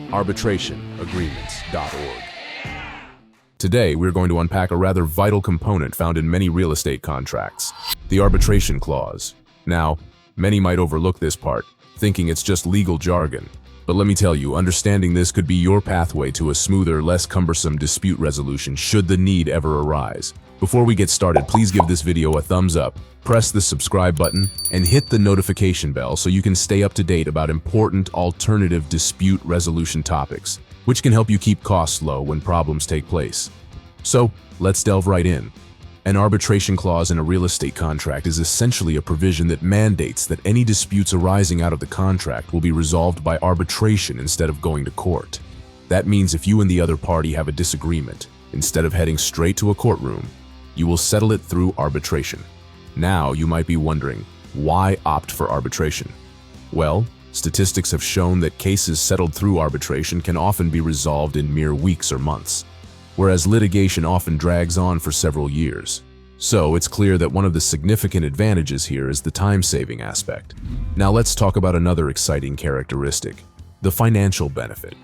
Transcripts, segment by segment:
arbitrationagreements.org. Today, we're going to unpack a rather vital component found in many real estate contracts, the arbitration clause. Now, many might overlook this part, thinking it's just legal jargon. But let me tell you, understanding this could be your pathway to a smoother, less cumbersome dispute resolution should the need ever arise. Before we get started, please give this video a thumbs up, press the subscribe button, and hit the notification bell so you can stay up to date about important alternative dispute resolution topics, which can help you keep costs low when problems take place. So, let's delve right in. An arbitration clause in a real estate contract is essentially a provision that mandates that any disputes arising out of the contract will be resolved by arbitration instead of going to court. That means if you and the other party have a disagreement, instead of heading straight to a courtroom, you will settle it through arbitration. Now, you might be wondering, why opt for arbitration? Well, statistics have shown that cases settled through arbitration can often be resolved in mere weeks or months, whereas litigation often drags on for several years. So it's clear that one of the significant advantages here is the time-saving aspect. Now let's talk about another exciting characteristic, the financial benefit.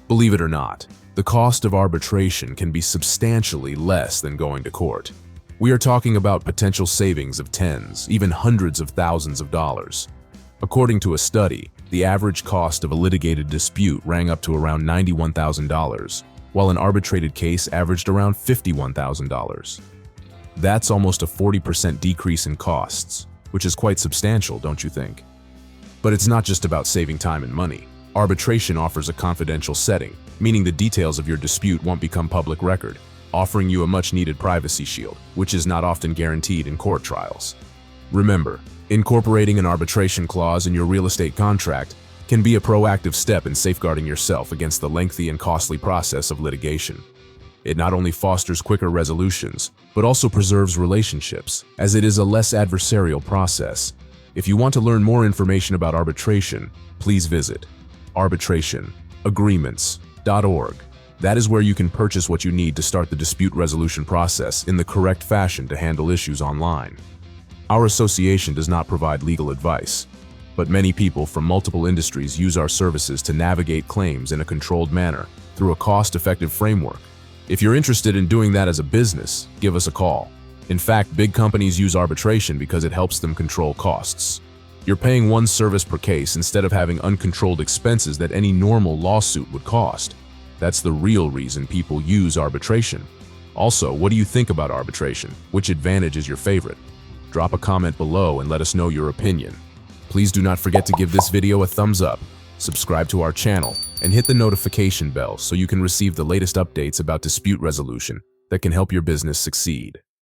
Believe it or not, the cost of arbitration can be substantially less than going to court. We are talking about potential savings of tens, even hundreds of thousands of dollars. According to a study, the average cost of a litigated dispute rang up to around $91,000, while an arbitrated case averaged around $51,000. That's almost a 40% decrease in costs, which is quite substantial, don't you think? But it's not just about saving time and money. Arbitration offers a confidential setting, meaning the details of your dispute won't become public record, offering you a much-needed privacy shield, which is not often guaranteed in court trials. Remember, incorporating an arbitration clause in your real estate contract can be a proactive step in safeguarding yourself against the lengthy and costly process of litigation. It not only fosters quicker resolutions, but also preserves relationships, as it is a less adversarial process. If you want to learn more information about arbitration, please visit arbitrationagreements.org. That is where you can purchase what you need to start the dispute resolution process in the correct fashion to handle issues online. Our association does not provide legal advice, but many people from multiple industries use our services to navigate claims in a controlled manner through a cost-effective framework. If you're interested in doing that as a business, give us a call. In fact, big companies use arbitration because it helps them control costs. You're paying one service per case instead of having uncontrolled expenses that any normal lawsuit would cost. That's the real reason people use arbitration. Also, what do you think about arbitration? Which advantage is your favorite? Drop a comment below and let us know your opinion. Please do not forget to give this video a thumbs up, subscribe to our channel, and hit the notification bell so you can receive the latest updates about dispute resolution that can help your business succeed.